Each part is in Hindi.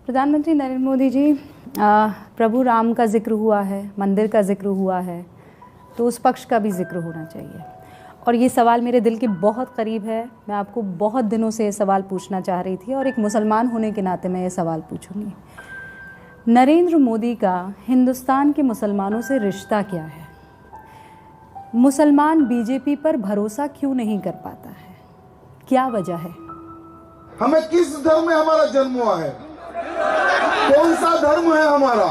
प्रधानमंत्री नरेंद्र मोदी जी, प्रभु राम का जिक्र हुआ है, मंदिर का जिक्र हुआ है, तो उस पक्ष का भी जिक्र होना चाहिए। और ये सवाल मेरे दिल के बहुत करीब है। मैं आपको बहुत दिनों से ये सवाल पूछना चाह रही थी और एक मुसलमान होने के नाते मैं ये सवाल पूछूंगी। नरेंद्र मोदी का हिंदुस्तान के मुसलमानों से रिश्ता क्या है? मुसलमान बीजेपी पर भरोसा क्यों नहीं कर पाता है? क्या वजह है? हमें किस धर्म में हमारा जन्म हुआ है? कौन सा धर्म है हमारा?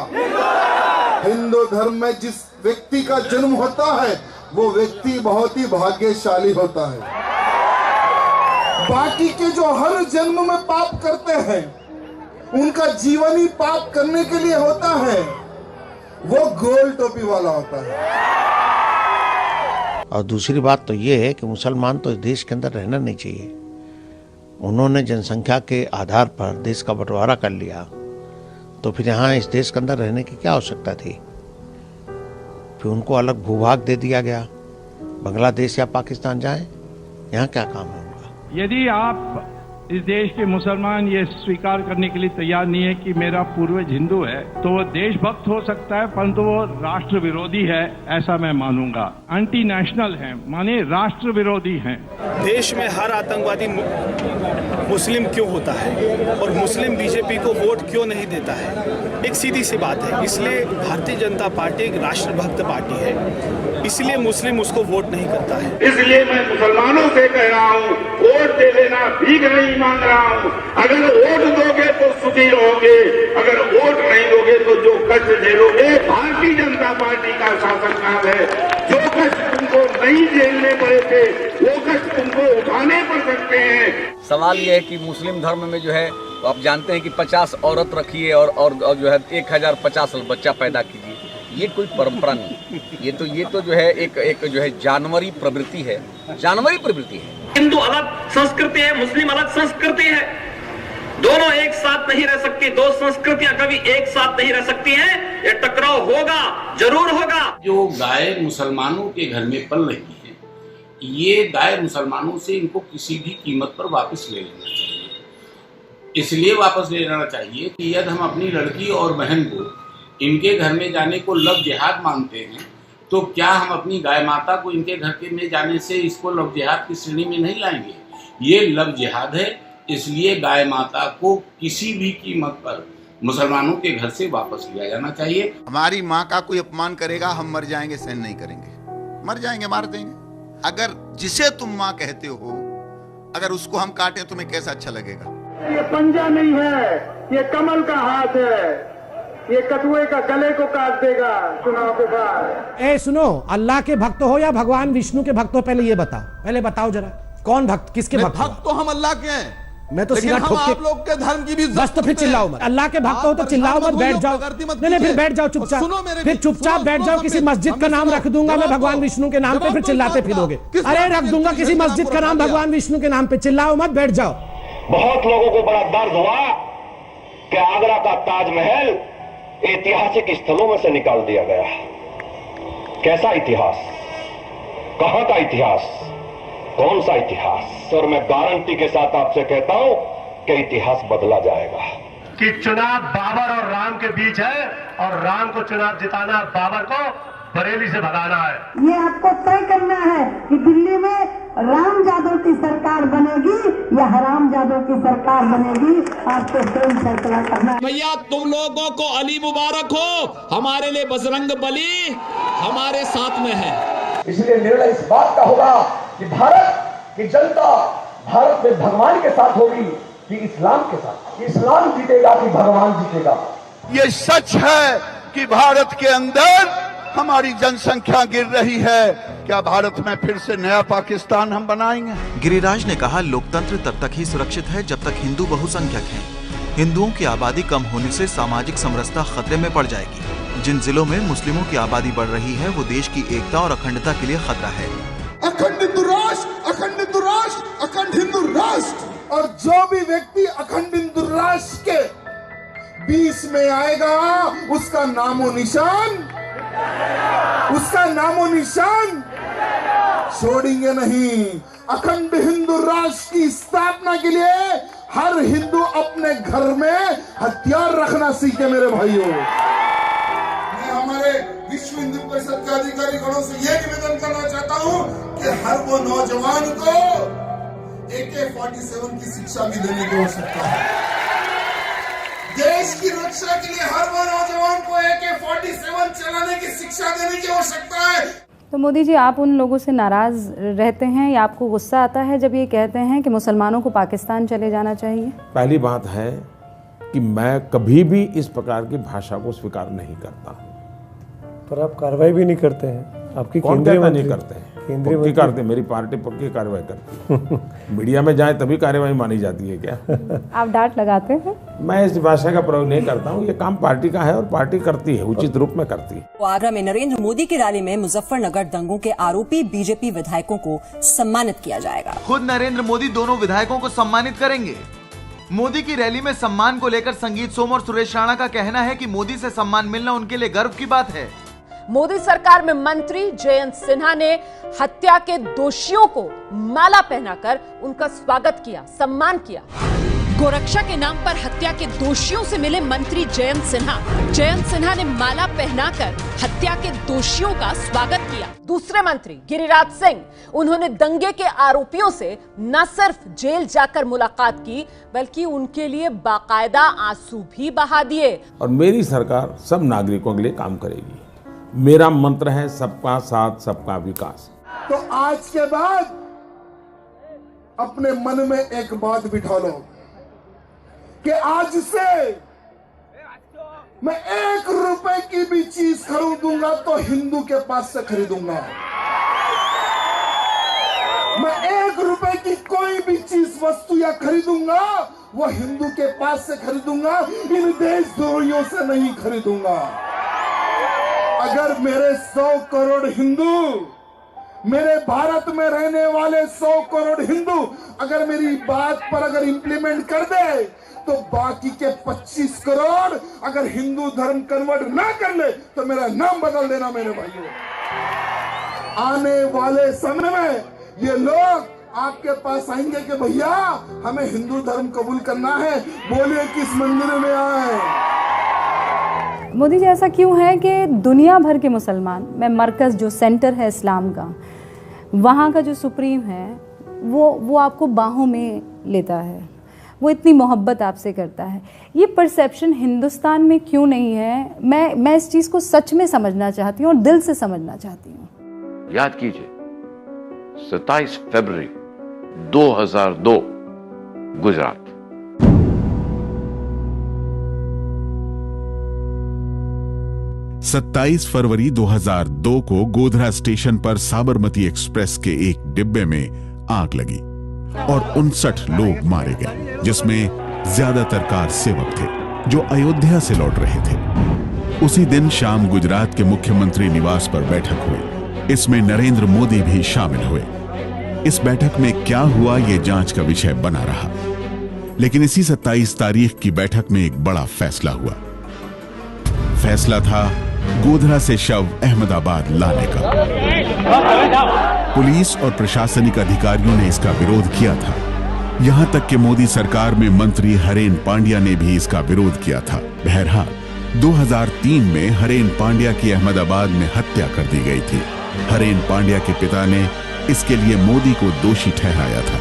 हिंदू धर्म में जिस व्यक्ति का जन्म होता है वो व्यक्ति बहुत ही भाग्यशाली होता है। बाकी के जो हर जन्म में पाप करते हैं उनका जीवन ही पाप करने के लिए होता है। वो गोल टोपी वाला होता है। और दूसरी बात तो ये है कि मुसलमान तो इस देश के अंदर रहना नहीं चाहिए। उन्होंने जनसंख्या के आधार पर देश का बंटवारा कर लिया, तो फिर यहाँ इस देश के अंदर रहने की क्या आवश्यकता थी? फिर उनको अलग भूभाग दे दिया गया, बांग्लादेश या पाकिस्तान जाएं, यहाँ क्या काम है उनका? यदि आप इस देश के मुसलमान ये स्वीकार करने के लिए तैयार नहीं है कि मेरा पूर्वज हिंदू है, तो वो देशभक्त हो सकता है, परंतु वो राष्ट्र विरोधी है, ऐसा मैं मानूंगा। एंटी नेशनल है, माने राष्ट्र विरोधी हैं। देश में हर आतंकवादी मुस्लिम क्यों होता है और मुस्लिम बीजेपी को वोट क्यों नहीं देता है? एक सीधी सी बात है। इसलिए भारतीय जनता पार्टी एक राष्ट्रभक्त पार्टी है, इसलिए मुस्लिम उसको वोट नहीं करता है। इसलिए मैं मुसलमानों से कह रहा हूँ, वोट दे लेना भीख नहीं मांग रहा हूँ। अगर वोट दोगे तो सुखी रहोगे, अगर वोट नहीं दोगे तो जो कष्ट झेलोगे। भारतीय जनता पार्टी का शासनकाल है। जो कष्ट तुमको नहीं झेलने पड़े थे वो कष्ट तुमको उठाने पड़ सकते हैं। सवाल ये है कि मुस्लिम धर्म में जो है आप जानते हैं कि 50 औरत रखिए और जो है 1050 बच्चा पैदा कीजिए। ये कोई परंपरा नहीं, ये तो जो है एक जो है जानवरी प्रवृत्ति है, जानवरी प्रवृत्ति है। हिंदू अलग संस्कृति है, मुस्लिम अलग संस्कृति है, दोनों एक साथ नहीं रह सकती। दो संस्कृतियां कभी एक साथ नहीं रह सकती हैं। ये टकराव होगा, जरूर होगा। जो गाय मुसलमानों के घर में पल रही है, ये गाय मुसलमानों से इनको किसी भी कीमत पर वापस ले लेना चाहिए। इसलिए वापस ले लेना चाहिए कि यदि हम अपनी लड़की और बहन को इनके घर में जाने को लव जिहाद मानते हैं, तो क्या हम अपनी गाय माता को इनके घर के में जाने से इसको लव जिहाद की श्रेणी में नहीं लाएंगे? ये लव जिहाद है। इसलिए गाय माता को किसी भी कीमत पर मुसलमानों के घर से वापस लिया जाना चाहिए। हमारी माँ का कोई अपमान करेगा, हम मर जाएंगे, सहन नहीं करेंगे, मर जाएंगे, मार देंगे। अगर जिसे तुम माँ कहते हो, अगर उसको हम काटें तुम्हें कैसा अच्छा लगेगा? ये पंजा नहीं है, ये कमल का हाथ है, ये कटुए का गले को काट देगा चुनाव के बाद। ए सुनो, अल्लाह के भक्त हो या भगवान विष्णु के भक्त हो? पहले बताओ जरा, कौन भक्त, किसके भक्त? भक्त तो हम अल्लाह के हैं। मैं तो सीधा ठोक के, आप लोग के धर्म की भी बस तो फिर चिल्लाओ मत। अल्लाह के भक्त हो तो चिल्लाओ मत, बैठ जाओ। नहीं, फिर बैठ जाओ चुपचाप, फिर चुपचाप बैठ जाओ। किसी मस्जिद का नाम रख दूंगा मैं भगवान विष्णु के नाम पे, फिर चिल्लाते फिरोगे। अरे रख दूंगा किसी मस्जिद का नाम भगवान विष्णु के नाम पे, चिल्लाओ मत, बैठ जाओ। बहुत लोगों को बड़ा दर्द हुआ कि आगरा का ताजमहल ऐतिहासिक स्थलों में से निकाल दिया गया। कैसा इतिहास, कहां का इतिहास, कौन सा इतिहास? और मैं गारंटी के साथ आपसे कहता हूं कि इतिहास बदला जाएगा। कि चुनाव बाबर और राम के बीच है और राम को चुनाव जिताना, बाबर को बरेली से भगाना है। ये आपको तय करना है कि दिल्ली में राम यादव की सरकार बनेगी या हराम यादव की सरकार बनेगी। आपको स्वयं फैसला करना है। भैया तुम लोगों को अली मुबारक हो, हमारे लिए बजरंग बली हमारे साथ में है। इसलिए निर्णय इस बात का होगा कि भारत की जनता भारत में भगवान के साथ होगी कि इस्लाम के साथ। इस्लाम जीतेगा कि भगवान जीतेगा? ये सच है कि भारत के अंदर हमारी जनसंख्या गिर रही है। क्या भारत में फिर से नया पाकिस्तान हम बनाएंगे? गिरिराज ने कहा, लोकतंत्र तब तक ही सुरक्षित है जब तक हिंदू बहुसंख्यक हैं। हिंदुओं की आबादी कम होने से सामाजिक समरसता खतरे में पड़ जाएगी। जिन जिलों में मुस्लिमों की आबादी बढ़ रही है वो देश की एकता और अखंडता के लिए खतरा है। अखंड हिंदू राष्ट्र, अखंड हिंदू राष्ट्र, अखंड हिंदू राष्ट्र। और जो भी व्यक्ति अखंड हिंदू राष्ट्र के बीच में आएगा उसका नामो निशान छोड़ेंगे नहीं। अखंड हिंदू राष्ट्र की स्थापना के लिए हर हिंदू अपने घर में हथियार रखना सीखे मेरे भाइयों। मैं हमारे विश्व हिंदू परिषद के अधिकारी गणों से यह निवेदन करना चाहता हूं कि हर वो नौजवान को AK-47 की शिक्षा भी देने की आवश्यकता है। देश की रक्षा के लिए हर वो नौजवान को AK-47 चलाने की शिक्षा देने की आवश्यकता है। तो मोदी जी, आप उन लोगों से नाराज़ रहते हैं या आपको गुस्सा आता है जब ये कहते हैं कि मुसलमानों को पाकिस्तान चले जाना चाहिए? पहली बात है कि मैं कभी भी इस प्रकार की भाषा को स्वीकार नहीं करता। पर आप कार्रवाई भी नहीं करते हैं। आपकी केंद्रीय मंत्री नहीं करते हैं, केंद्रीय मंत्री करते, मेरी पार्टी पक्की कार्रवाई करती है। मीडिया में जाए तभी कार्रवाई मानी जाती है क्या? आप डांट लगाते हैं? मैं इस भाषा का प्रयोग नहीं करता हूँ। ये काम पार्टी का है और पार्टी करती है, उचित रूप में करती है। आगरा में नरेंद्र मोदी की रैली में मुजफ्फरनगर दंगों के आरोपी बीजेपी विधायकों को सम्मानित किया जाएगा। खुद नरेंद्र मोदी दोनों विधायकों को सम्मानित करेंगे। मोदी की रैली में सम्मान को लेकर संगीत सोम और सुरेश राणा का कहना है कि मोदी से सम्मान मिलना उनके लिए गर्व की बात है। मोदी सरकार में मंत्री जयंत सिन्हा ने हत्या के दोषियों को माला पहनाकर उनका स्वागत किया, सम्मान किया। गोरक्षा के नाम पर हत्या के दोषियों से मिले मंत्री जयंत सिन्हा ने माला पहनाकर हत्या के दोषियों का स्वागत किया। दूसरे मंत्री गिरिराज सिंह, उन्होंने दंगे के आरोपियों से न सिर्फ जेल जाकर मुलाकात की बल्कि उनके लिए बाकायदा आंसू भी बहा दिए। और मेरी सरकार सब नागरिकों के लिए काम करेगी। मेरा मंत्र है सबका साथ सबका विकास। तो आज के बाद अपने मन में एक बात बिठा लो कि आज से मैं 1 रुपए की भी चीज खरीदूंगा तो हिंदू के पास से खरीदूंगा। मैं 1 रुपए की कोई भी चीज वस्तु या खरीदूंगा वो हिंदू के पास से खरीदूंगा, इन देशद्रोहियों से नहीं खरीदूंगा। अगर मेरे 100 करोड़ हिंदू, मेरे भारत में रहने वाले 100 करोड़ हिंदू अगर मेरी बात पर अगर इंप्लीमेंट कर दे तो बाकी के 25 करोड़ अगर हिंदू धर्म कन्वर्ट ना कर ले तो मेरा नाम बदल देना मेरे भाइयों। आने वाले समय में ये लोग आपके पास आएंगे कि भैया हमें हिंदू धर्म कबूल करना है, बोलिए किस मंदिर में आए। मोदी जी, ऐसा क्यों है कि दुनिया भर के मुसलमान में मरकज़ जो सेंटर है इस्लाम का, वहाँ का जो सुप्रीम है वो आपको बाहों में लेता है, वो इतनी मोहब्बत आपसे करता है। ये परसेप्शन हिंदुस्तान में क्यों नहीं है? मैं इस चीज़ को सच में समझना चाहती हूँ और दिल से समझना चाहती हूँ। याद कीजिए 27 फरवरी 2002 गुजरात। 27 फरवरी 2002 को गोधरा स्टेशन पर साबरमती एक्सप्रेस के एक डिब्बे में आग लगी और 59 लोग मारे गए, जिसमें ज्यादातर कार सेवक थे जो अयोध्या से लौट रहे थे। उसी दिन शाम गुजरात के मुख्यमंत्री निवास पर बैठक हुई। इसमें नरेंद्र मोदी भी शामिल हुए। इस बैठक में क्या हुआ ये जांच का विषय बना रहा, लेकिन इसी 27 तारीख की बैठक में एक बड़ा फैसला हुआ। फैसला था गोधरा से शव अहमदाबाद लाने का। पुलिस और प्रशासनिक अधिकारियों ने इसका विरोध किया था। यहां तक कि मोदी सरकार में मंत्री हरेन पांड्या ने भी इसका विरोध किया था। बहरहाल 2003 में हरेन पांड्या की अहमदाबाद में हत्या कर दी गई थी। हरेन पांड्या के पिता ने इसके लिए मोदी को दोषी ठहराया था।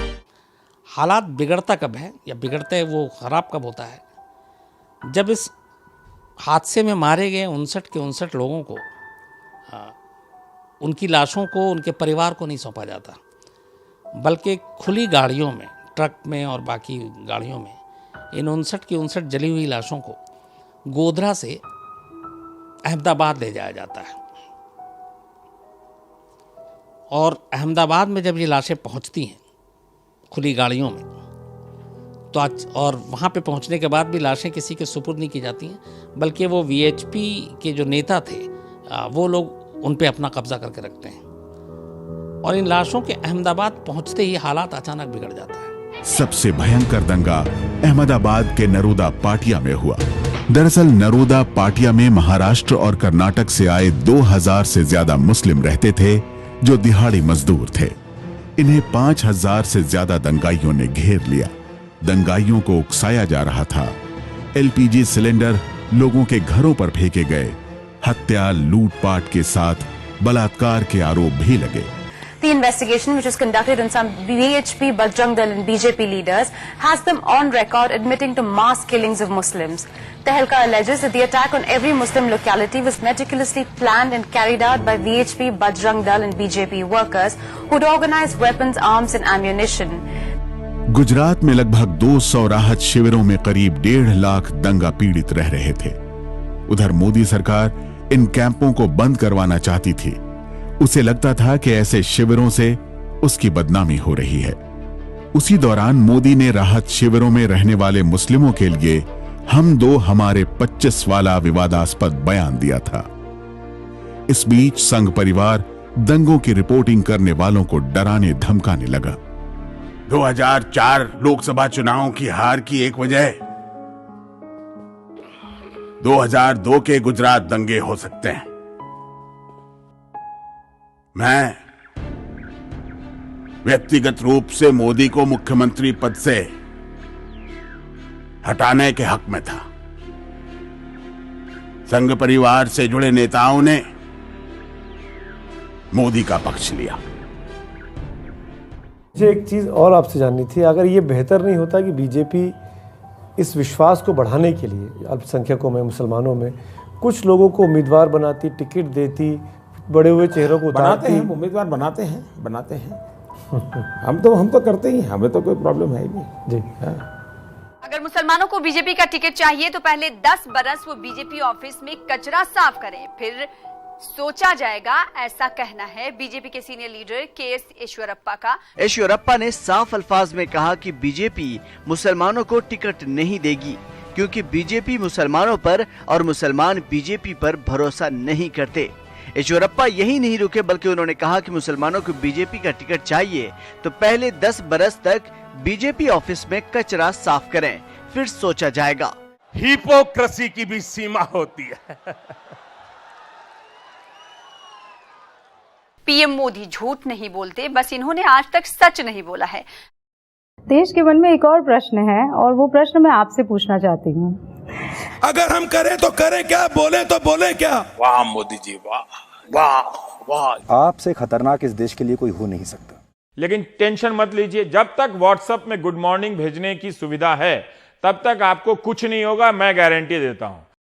हालात बिगड़ता कब है या बिगड़ते वो खराब कब होता है? जब इस हादसे में मारे गए 59 के 59 लोगों को उनकी लाशों को उनके परिवार को नहीं सौंपा जाता, बल्कि खुली गाड़ियों में, ट्रक में और बाकी गाड़ियों में इन 59 की 59 जली हुई लाशों को गोधरा से अहमदाबाद ले जाया जाता है। और अहमदाबाद में जब ये लाशें पहुंचती हैं खुली गाड़ियों में, तो आज और वहाँ पे पहुँचने के बाद भी लाशें किसी के सुपुर्द नहीं की जाती हैं, बल्कि वो वीएचपी के जो नेता थे वो लोग उन पे अपना कब्जा करके रखते हैं। और इन लाशों के अहमदाबाद पहुँचते ही हालात अचानक बिगड़ जाता है। सबसे भयंकर दंगा अहमदाबाद के नरोदा पाटिया में हुआ। दरअसल नरोदा पाटिया में महाराष्ट्र और कर्नाटक से आए 2000 से ज्यादा मुस्लिम रहते थे जो दिहाड़ी मजदूर थे। इन्हें 5000 से ज्यादा दंगाइयों ने घेर लिया। दंगाइयों को उकसाया जा रहा था। एलपीजी सिलेंडर लोगों के घरों पर फेंके गए। हत्या, लूटपाट के साथ बलात्कार के आरोप भी लगे। The investigation, which was conducted on some VHP, Bajrang Dal and BJP leaders, has them on record admitting to mass killings of Muslims. Tehelka alleges that the attack on every Muslim locality was meticulously planned and carried out by VHP, Bajrang Dal and BJP workers who'd organized weapons, arms and ammunition. Gujarat में लगभग 200 राहत शिविरों में करीब 1.5 लाख दंगा पीड़ित रह रहे थे। उधर मोदी सरकार इन कैंपों को बंद करवाना चाहती थी। उसे लगता था कि ऐसे शिविरों से उसकी बदनामी हो रही है। उसी दौरान मोदी ने राहत शिविरों में रहने वाले मुस्लिमों के लिए हम दो हमारे 25 वाला विवादास्पद बयान दिया था। इस बीच संघ परिवार दंगों की रिपोर्टिंग करने वालों को डराने धमकाने लगा। 2004 लोकसभा चुनावों की हार की एक वजह 2002 के गुजरात दंगे हो सकते हैं। मैं व्यक्तिगत रूप से मोदी को मुख्यमंत्री पद से हटाने के हक में था। संघ परिवार से जुड़े नेताओं ने मोदी का पक्ष लिया। मुझे एक चीज और आपसे जाननी थी, अगर ये बेहतर नहीं होता कि बीजेपी इस विश्वास को बढ़ाने के लिए अल्पसंख्यकों में, मुसलमानों में कुछ लोगों को उम्मीदवार बनाती, टिकट देती, बड़े हुए चेहरों को बनाते हैं, उम्मीदवार बनाते हैं हम तो करते ही, हमें तो कोई प्रॉब्लम है ही नहीं जी। हाँ। अगर मुसलमानों को बीजेपी का टिकट चाहिए तो पहले 10 बरस वो बीजेपी ऑफिस में कचरा साफ करें, फिर सोचा जाएगा, ऐसा कहना है बीजेपी के सीनियर लीडर के.एस. येचुरप्पा का। येचुरप्पा ने साफ अल्फाज में कहा कि बीजेपी मुसलमानों को टिकट नहीं देगी, क्योंकि बीजेपी मुसलमानों पर और मुसलमान बीजेपी पर भरोसा नहीं करते। येचुरप्पा यही नहीं रुके, बल्कि उन्होंने कहा कि मुसलमानों को बीजेपी का टिकट चाहिए तो पहले 10 बरस तक बीजेपी ऑफिस में कचरा साफ करें, फिर सोचा जाएगा। हिपोक्रेसी की भी सीमा होती है। पीएम मोदी झूठ नहीं बोलते, बस इन्होंने आज तक सच नहीं बोला है। देश के मन में एक और प्रश्न है और वो प्रश्न मैं आपसे पूछना चाहती हूँ। अगर हम करें तो करें क्या, बोले तो बोले क्या? वाह मोदी जी, वाह वाह वाह। आपसे खतरनाक इस देश के लिए कोई हो नहीं सकता। लेकिन टेंशन मत लीजिए, जब तक व्हाट्सएप में गुड मॉर्निंग भेजने की सुविधा है तब तक आपको कुछ नहीं होगा, मैं गारंटी देता हूं।